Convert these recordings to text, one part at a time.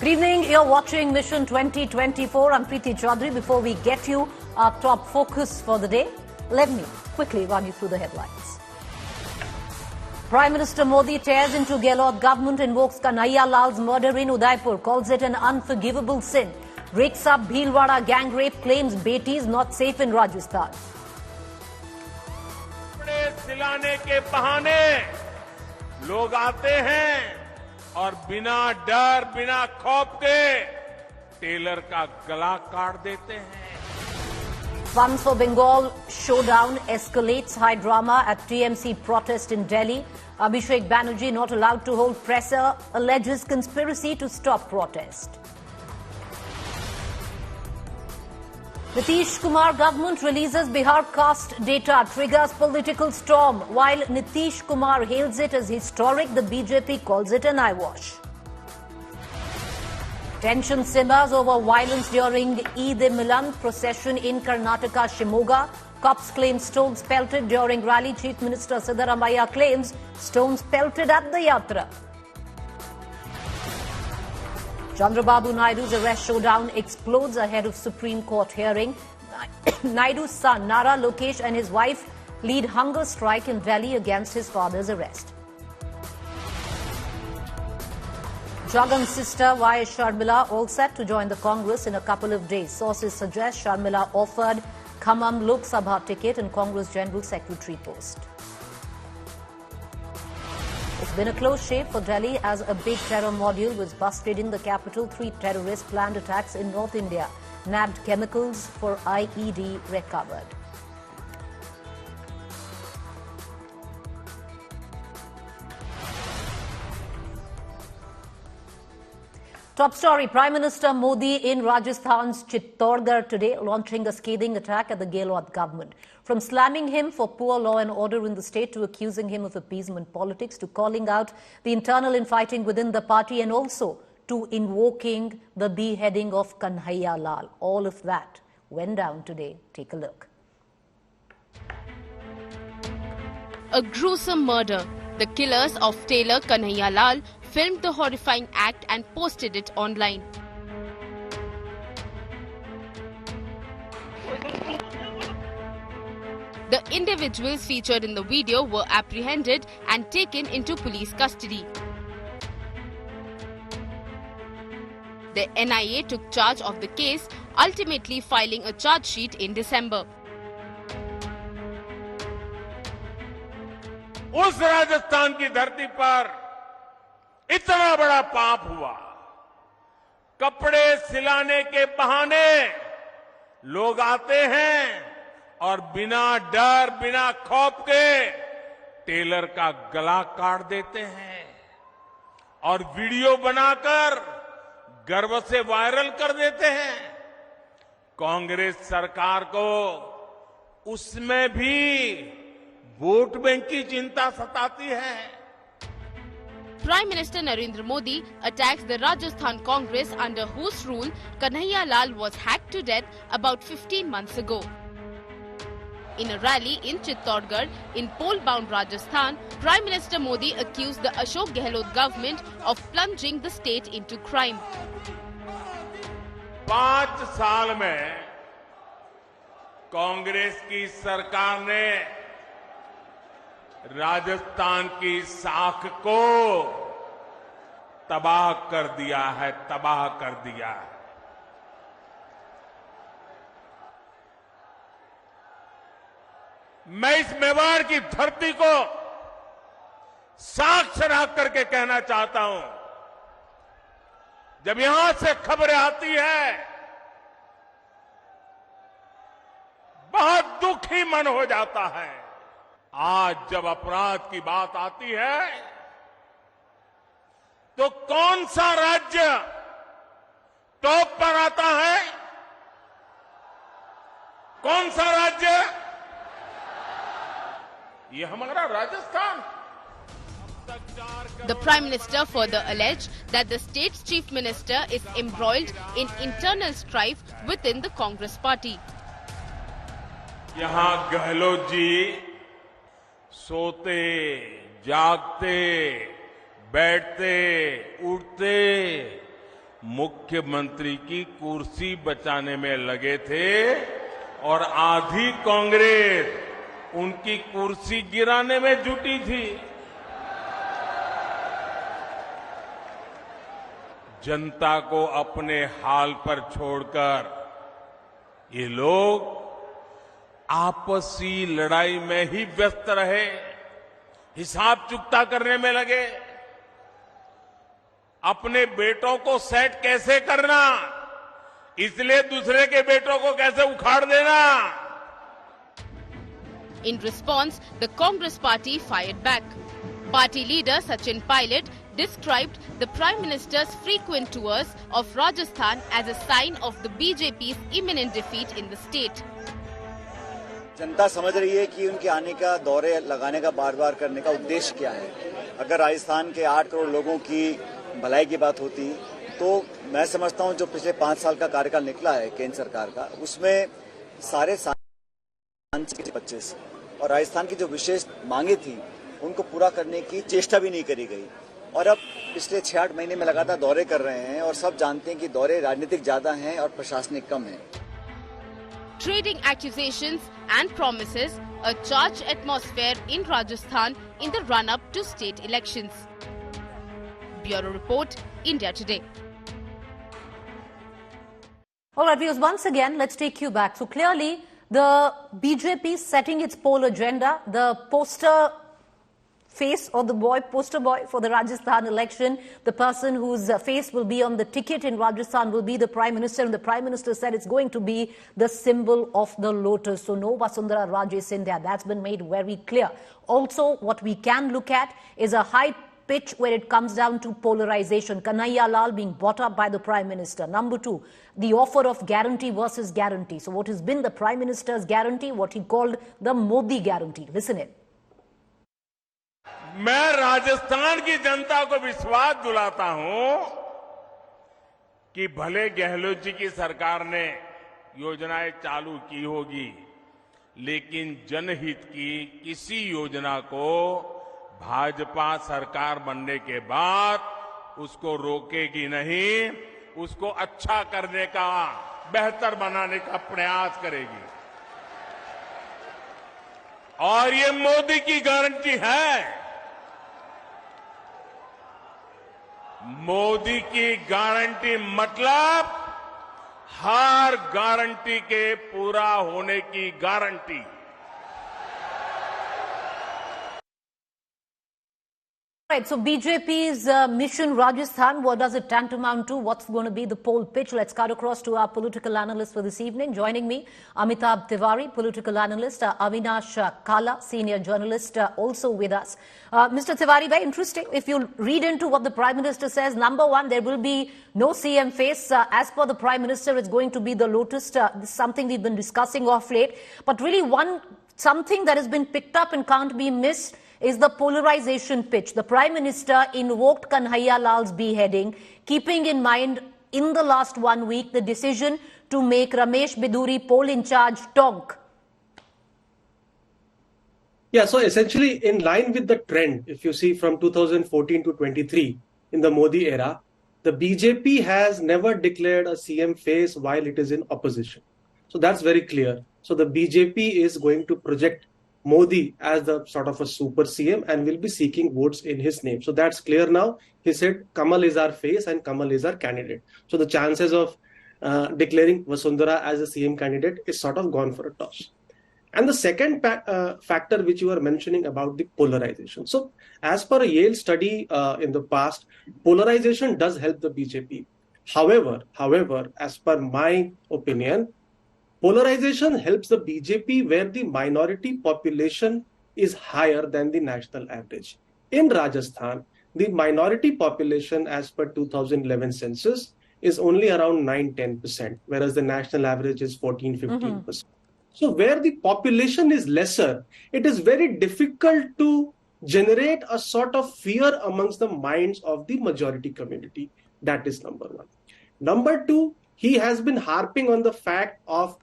Good evening. You're watching Mission 2024. I'm Preeti Chaudhary. Before we get you our top focus for the day, let me quickly run you through the headlines. Prime Minister Modi tears into Gehlot government, invokes Kanhaiya Lal's murder in Udaipur, calls it an unforgivable sin, rakes up Bhilwara gang rape, claims Beti is not safe in Rajasthan. सिलाने के बहाने लोग आते हैं और बिना डर बिना खौफ के टेलर का गला काट देते हैं. Funds for Bengal showdown escalates, high drama at TMC protest in Delhi. Abhishek Banerjee not allowed to hold presser, alleges conspiracy to stop protest. Nitish Kumar government releases Bihar caste data, triggers political storm. While Nitish Kumar hails it as historic, the BJP calls it an eyewash. Tension simmers over violence during Eid-e-Milan procession in Karnataka, Shimoga. Cops claim stones pelted during rally. Chief Minister Siddaramaiah claims stones pelted at the yatra. Chandrababu Naidu's arrest showdown explodes ahead of Supreme Court hearing. Naidu's son, Nara Lokesh, and his wife lead hunger strike in Delhi against his father's arrest. Jagan's sister, Y.S. Sharmila, all set to join the Congress in a couple of days. Sources suggest Sharmila offered Khammam Lok Sabha ticket and Congress General Secretary post. It's been a close shave for Delhi as a big terror module was busted in the capital. 3 terrorists planned attacks in North India. Nabbed chemicals for IED recovered. Top story, Prime Minister Modi in Rajasthan's Chittorgarh today, launching a scathing attack at the Gehlot government. From slamming him for poor law and order in the state to accusing him of appeasement politics to calling out the internal infighting within the party and also to invoking the beheading of Kanhaiya Lal. All of that went down today. Take a look. A gruesome murder. The killers of tailor Kanhaiya Lal filmed the horrifying act and posted it online. The individuals featured in the video were apprehended and taken into police custody. The NIA took charge of the case, ultimately filing a charge sheet in December. उस राजस्थान की धरती पर इतना बड़ा पाप हुआ. कपड़े सिलाने के बहाने लोग आते हैं और बिना डर बिना खौफ के टेलर का गला काट देते हैं और वीडियो बनाकर गर्व से वायरल कर देते हैं. कांग्रेस सरकार को उसमें भी वोट बैंक की चिंता सताती है. Prime Minister Narendra Modi attacks the Rajasthan Congress under whose rule Kanhaiya Lal was hacked to death about 15 months ago. In a rally in Chittorgarh, in poll-bound Rajasthan, Prime Minister Modi accused the Ashok Gehlot government of plunging the state into crime. 5 साल में कांग्रेस की सरकार ने राजस्थान की साख को तबाह कर दिया है, तबाह कर दिया है. मैं इस मेवाड़ की धरती को साक्ष्य रख करके कहना चाहता हूं, जब यहां से खबरें आती है बहुत दुखी मन हो जाता है. आज जब अपराध की बात आती है तो कौन सा राज्य टॉप पर आता है? कौन सा राज्य? ये हमारा Rajasthan. The Prime Minister further alleged that the state's Chief Minister is embroiled in internal strife within the Congress party. यहां गहलोत जी सोते जागते बैठते उठते मुख्यमंत्री की कुर्सी बचाने में लगे थे और आधी कांग्रेस उनकी कुर्सी गिराने में जुटी थी। जनता को अपने हाल पर छोड़कर ये लोग आपसी लड़ाई में ही व्यस्त रहे, हिसाब चुकता करने में लगे। अपने बेटों को सेट कैसे करना, इसलिए दूसरे के बेटों को कैसे उखाड़ देना। In response, the Congress party fired back. Party leader Sachin Pilot described the Prime Minister's frequent tours of Rajasthan as a sign of the BJP's imminent defeat in the state. जनता समझ रही है कि उनके आने का दौरे लगाने का बार बार करने का उद्देश्य क्या है। अगर राजस्थान के 8 करोड़ लोगों की भलाई की बात होती तो मैं समझता हूं जो पिछले 5 साल का कार्यकाल निकला है केंद्र सरकार का, उसमें सारे सांसद 25 और राजस्थान की जो विशेष मांगे थी उनको पूरा करने की चेष्टा भी नहीं करी गई। और अब पिछले 6-8 महीने में लगातार दौरे कर रहे हैं और सब जानते हैं कि दौरे राजनीतिक ज्यादा हैं और प्रशासनिक कम है। Trading accusations and promises, a charged atmosphere in Rajasthan in the run-up to state elections. Bureau Report, India Today. All right, viewers, once again, let's take you back. So clearly, the BJP setting its poll agenda, the poster face or the poster boy for the Rajasthan election, the person whose face will be on the ticket in Rajasthan will be the Prime Minister, and the Prime Minister said it's going to be the symbol of the lotus. So no Vasundhara Raje Scindia, that's been made very clear. Also, what we can look at is a high pitch where it comes down to polarization. Kanhaiya Lal being brought up by the Prime Minister. Number 2, the offer of guarantee versus guarantee. So what has been the Prime Minister's guarantee, what he called the Modi guarantee. Listen in. मैं राजस्थान की जनता को विश्वास दिलाता हूं कि भले गहलोत जी की सरकार ने योजनाएं चालू की होगी, लेकिन जनहित की किसी योजना को भाजपा सरकार बनने के बाद उसको रोकेगी नहीं, उसको अच्छा करने का, बेहतर बनाने का प्रयास करेगी। और ये मोदी की गारंटी है। मोदी की गारंटी मतलब हर गारंटी के पूरा होने की guarantee. Right, so BJP's mission Rajasthan, what does it tantamount to? What's going to be the poll pitch? Let's cut across to our political analyst for this evening. Joining me, Amitabh Tiwari, political analyst, Avinash Kala, senior journalist, also with us. Mr. Tiwari, very interesting. If you read into what the Prime Minister says, number 1, there will be no CM face. As per the Prime Minister, it's going to be the lotus. This is something we've been discussing off late. But really something that has been picked up and can't be missed is the polarization pitch. The Prime Minister invoked Kanhaiya Lal's beheading, keeping in mind in the last 1 week the decision to make Ramesh Biduri poll in charge tonk. Yeah, so essentially in line with the trend, if you see from 2014 to 23 in the Modi era, the BJP has never declared a CM face while it is in opposition. So that's very clear. So the BJP is going to project Modi as the sort of a super CM and will be seeking votes in his name. So that's clear now. He said Kamal is our face and Kamal is our candidate. So the chances of declaring Vasundhara as a CM candidate is sort of gone for a toss. And the second factor which you were mentioning about the polarization. So as per a Yale study in the past, polarization does help the BJP. However, as per my opinion, polarization helps the BJP where the minority population is higher than the national average. In Rajasthan, the minority population as per 2011 census is only around 9-10%, whereas the national average is 14-15%. So where the population is lesser, it is very difficult to generate a sort of fear amongst the minds of the majority community. That is number 1. Number 2, he has been harping on the fact of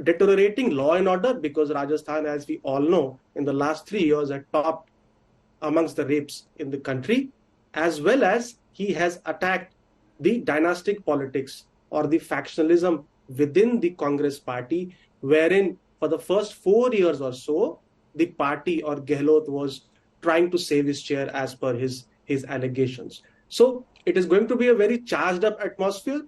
deteriorating law and order, because Rajasthan, as we all know, in the last 3 years had topped amongst the rapes in the country, as well as he has attacked the dynastic politics or the factionalism within the Congress party, wherein for the first 4 years or so, the party or Gehlot was trying to save his chair as per his allegations. So it is going to be a very charged up atmosphere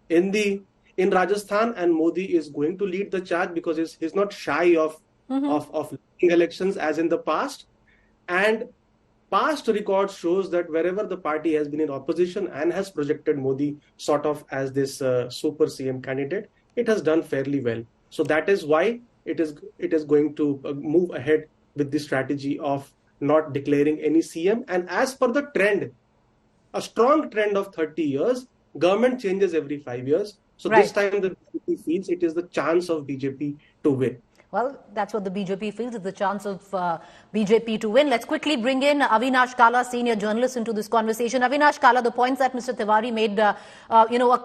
in Rajasthan, and Modi is going to lead the charge because he's not shy of leading elections as in the past. And past record shows that wherever the party has been in opposition and has projected Modi sort of as this super CM candidate, it has done fairly well. So that is why it is going to move ahead with the strategy of not declaring any CM. And as per the trend, a strong trend of 30 years, government changes every 5 years. So this time the BJP feels it is the chance of BJP to win. Well, that's what the BJP feels, is the chance of BJP to win. Let's quickly bring in Avinash Kala, senior journalist, into this conversation. Avinash Kala, the points that Mr. Tiwari made, a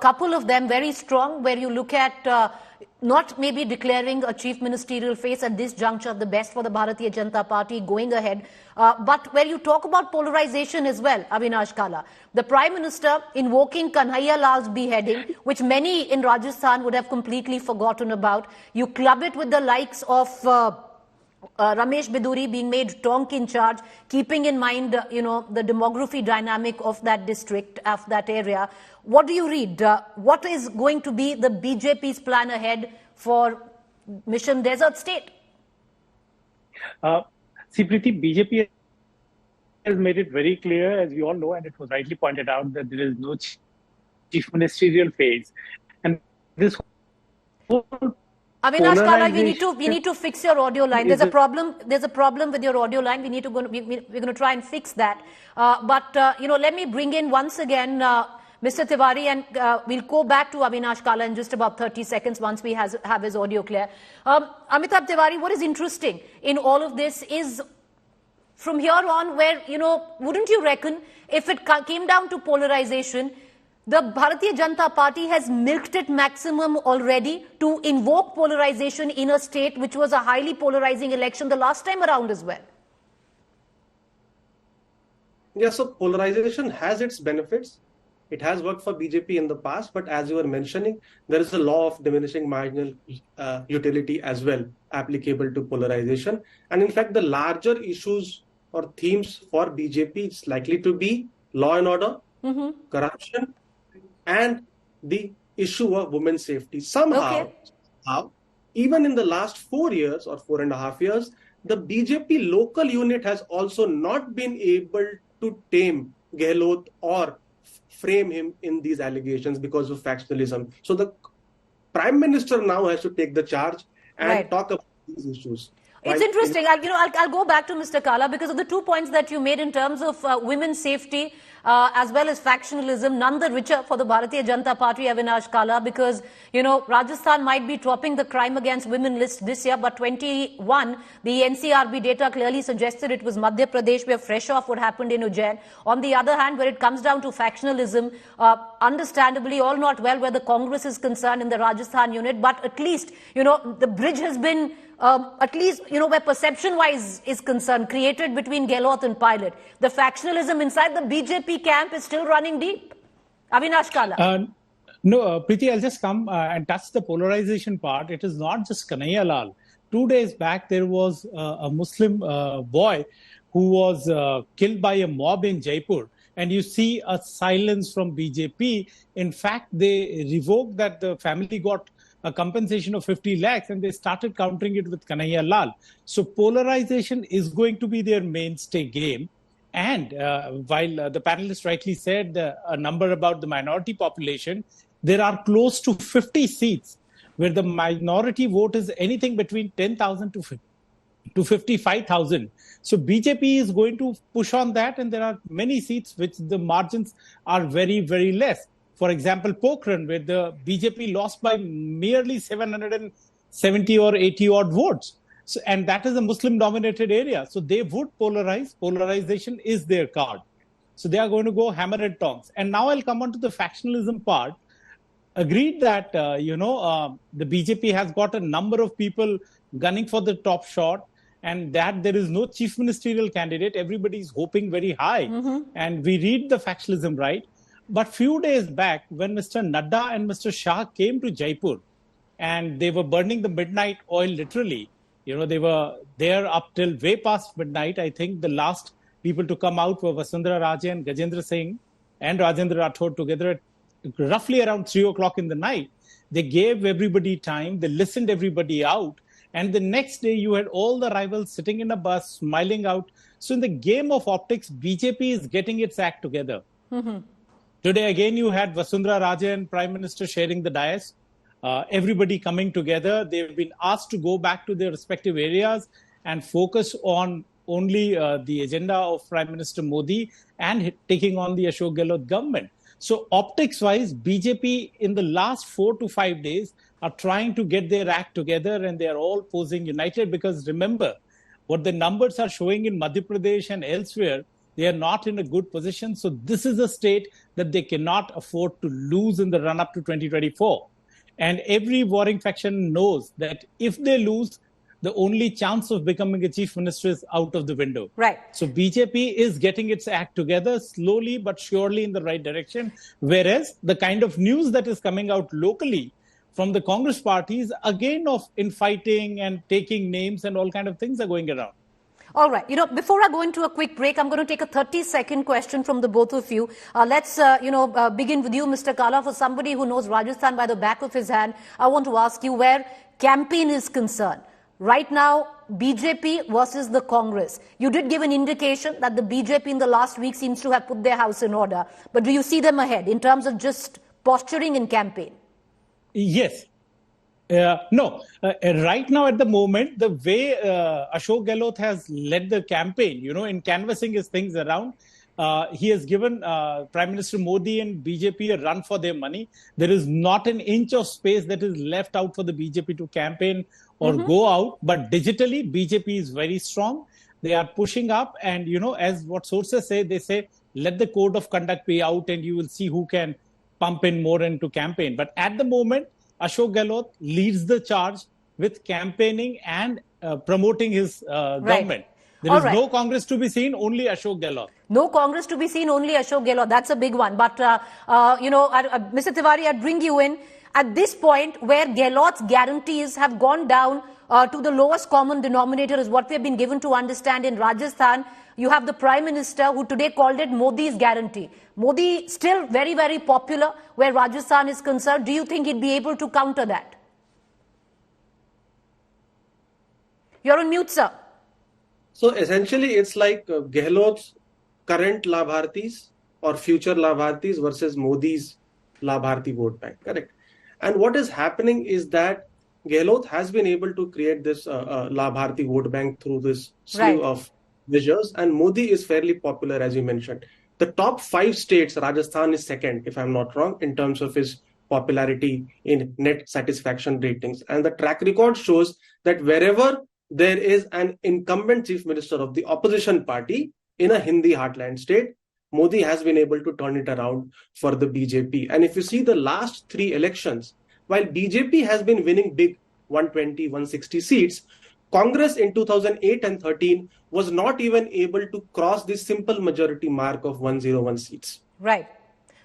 couple of them very strong, where you look at not maybe declaring a chief ministerial face at this juncture the best for the Bharatiya Janata Party going ahead, but where you talk about polarization as well, Avinash Kala. The Prime Minister invoking Kanhaiya Lal's beheading, which many in Rajasthan would have completely forgotten about. You club it with the likes of Ramesh Biduri being made tonk in charge, keeping in mind, the demography dynamic of that district, of that area. What do you read? What is going to be the BJP's plan ahead for Mission Desert State? Preeti, BJP has made it very clear, as we all know, and it was rightly pointed out, that there is no chief ministerial phase. And this whole Avinash Kala, we need to fix your audio line. There's a problem with your audio line. We're going to try and fix that. Let me bring in once again Mr. Tiwari, and we'll go back to Avinash Kala in just about 30 seconds once we have his audio clear. Amitabh Tiwari, what is interesting in all of this is from here on where, wouldn't you reckon if it came down to polarization, the Bharatiya Janata Party has milked it maximum already to invoke polarization in a state which was a highly polarizing election the last time around as well? Yeah, so polarization has its benefits. It has worked for BJP in the past, but as you were mentioning, there is a law of diminishing marginal utility as well applicable to polarization. And in fact, the larger issues or themes for BJP is likely to be law and order, corruption, and the issue of women's safety. Somehow, even in the last 4 years or 4.5 years, the BJP local unit has also not been able to tame Gehlot or frame him in these allegations because of factionalism. So the Prime Minister now has to take the charge and talk about these issues. It's interesting. I'll go back to Mr. Kala because of the 2 points that you made in terms of women's safety as well as factionalism. None the richer for the Bharatiya Janata Party, Avinash Kala, because, Rajasthan might be topping the crime against women list this year, but 21, the NCRB data clearly suggested it was Madhya Pradesh, where fresh off what happened in Ujjain. On the other hand, where it comes down to factionalism, understandably all not well where the Congress is concerned in the Rajasthan unit, but at least, the bridge has been at least, where perception-wise is concerned, created between Gehlot and Pilot. The factionalism inside the BJP camp is still running deep. Avinash Kala. No, Preeti, I'll just come and touch the polarization part. It is not just Kanhaiya Lal. 2 days back, there was a Muslim boy who was killed by a mob in Jaipur. And you see a silence from BJP. In fact, they revoked that the family got a compensation of 50 lakhs and they started countering it with Kanhaiya Lal. So polarization is going to be their mainstay game. And while the panelist rightly said a number about the minority population, there are close to 50 seats where the minority vote is anything between 10,000 to 55,000. So BJP is going to push on that, and there are many seats which the margins are very, very less. For example, Pokhran, where the BJP lost by merely 770 or 80 odd votes. So, and that is a Muslim-dominated area. So they would polarize. Polarization is their card. So they are going to go hammer and tongs. And now I'll come on to the factionalism part. Agreed that, the BJP has got a number of people gunning for the top shot, and that there is no chief ministerial candidate. Everybody is hoping very high. And we read the factionalism right. But few days back, when Mr. Nadda and Mr. Shah came to Jaipur and they were burning the midnight oil literally, they were there up till way past midnight. I think the last people to come out were Vasundhara Raje and Gajendra Singh and Rajendra Rathod together at roughly around 3 o'clock in the night. They gave everybody time. They listened everybody out. And the next day, you had all the rivals sitting in a bus, smiling out. So in the game of optics, BJP is getting its act together. Mm-hmm. Today, again, you had Vasundhara Raje and Prime Minister sharing the dais. Everybody coming together. They've been asked to go back to their respective areas and focus on only the agenda of Prime Minister Modi and taking on the Ashok Gehlot government. So optics-wise, BJP in the last 4 to 5 days are trying to get their act together, and they are all posing united, because remember, what the numbers are showing in Madhya Pradesh and elsewhere, they are not in a good position. So this is a state that they cannot afford to lose in the run-up to 2024. And every warring faction knows that if they lose, the only chance of becoming a chief minister is out of the window. Right. So BJP is getting its act together slowly but surely in the right direction. Whereas the kind of news that is coming out locally from the Congress parties, again, of infighting and taking names and all kind of things are going around. All right. Before I go into a quick break, I'm going to take a 30-second question from the both of you. Let's, begin with you, Mr. Kala. For somebody who knows Rajasthan by the back of his hand, I want to ask you where campaign is concerned. Right now, BJP versus the Congress. You did give an indication that the BJP in the last week seems to have put their house in order. But do you see them ahead in terms of just posturing in campaign? Yes. No. Right now at the moment, the way Ashok Gehlot has led the campaign, in canvassing his things around, he has given Prime Minister Modi and BJP a run for their money. There is not an inch of space that is left out for the BJP to campaign or go out. But digitally, BJP is very strong. They are pushing up. And, as what sources say, they say, let the code of conduct be out and you will see who can pump in more into campaign. But at the moment, Ashok Gehlot leads the charge with campaigning and promoting his government. There is no Congress to be seen, only Ashok Gehlot. No Congress to be seen, only Ashok Gehlot. That's a big one. But, Mr. Tiwari, I'd bring you in. At this point, where Gehlot's guarantees have gone down to the lowest common denominator is what we have been given to understand in Rajasthan. You have the Prime Minister who today called it Modi's guarantee. Modi still very, very popular where Rajasthan is concerned. Do you think he'd be able to counter that? You're on mute, sir. So essentially, it's like Gehlot's current Labhartis or future Labhartis versus Modi's Labharti vote bank, correct? And what is happening is that Gehlot has been able to create this Labharti vote bank through this slew of measures, and Modi is fairly popular, as you mentioned. The top 5 states, Rajasthan is second, if I'm not wrong, in terms of his popularity in net satisfaction ratings. And the track record shows that wherever there is an incumbent chief minister of the opposition party in a Hindi heartland state, Modi has been able to turn it around for the BJP. And if you see the last 3 elections, while BJP has been winning big 120, 160 seats, Congress in 2008 and 13 was not even able to cross the simple majority mark of 101 seats. Right.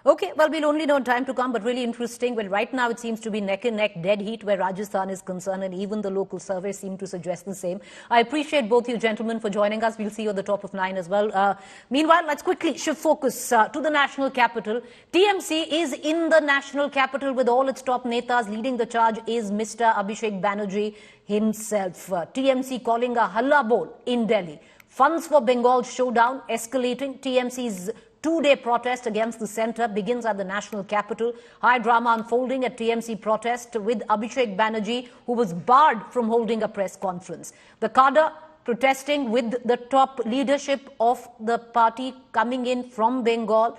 Okay, well, we'll only know time to come, but really interesting. Well, right now it seems to be neck and neck, dead heat where Rajasthan is concerned, and even the local surveys seem to suggest the same. I appreciate both you gentlemen for joining us. We'll see you at the top of 9 as well. Meanwhile, let's quickly shift focus to the national capital. TMC is in the national capital with all its top netas. Leading the charge is Mr. Abhishek Banerjee himself. TMC calling a halla bol in Delhi. Funds for Bengal showdown escalating. TMC's 2-day protest against the centre begins at the national capital. High drama unfolding at TMC protest with Abhishek Banerjee, who was barred from holding a press conference. The cadre protesting with the top leadership of the party coming in from Bengal,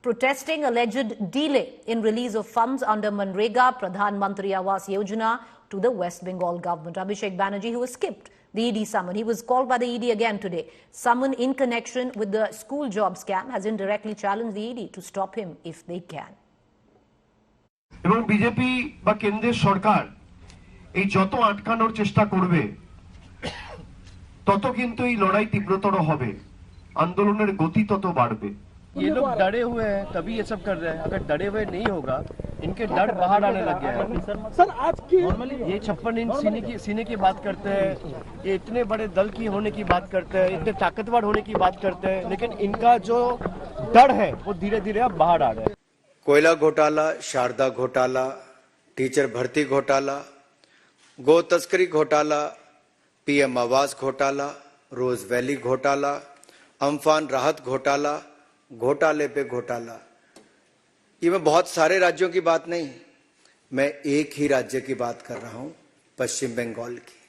protesting alleged delay in release of funds under Manrega, Pradhan Mantri Awas Yojana to the West Bengal government. Abhishek Banerjee, who escaped the ED summon. He was called by the ED again today. Summon in connection with the school job scam has indirectly challenged the ED to stop him if they can. এবং BJP বা কেন্দ্রের সরকার এই যত আটকানোর চেষ্টা করবে তত কিন্তু এই লড়াই তীব্রতর হবে, আন্দোলনের গতি তত বাড়বে। ये लोग डरे हुए हैं तभी ये सब कर रहे हैं। अगर डरे हुए नहीं होगा, इनके डर बाहर आने लग गया है। सर आज की ये 56 इंच सीने की बात करते हैं, ये इतने बड़े दल की होने की बात करते हैं, इतने ताकतवर होने की बात करते हैं, लेकिन इनका जो डर है वो धीरे धीरे अब बाहर आ रहा है। कोयला घोटाला, शारदा घोटाला, टीचर भर्ती घोटाला, गो तस्करी घोटाला, पीएम आवास घोटाला, रोज वैली घोटाला, अम्फान राहत घोटाला, घोटाले पे घोटाला। ये मैं बहुत सारे राज्यों की बात नहीं, मैं एक ही राज्य की बात कर रहा हूं, पश्चिम बंगाल की।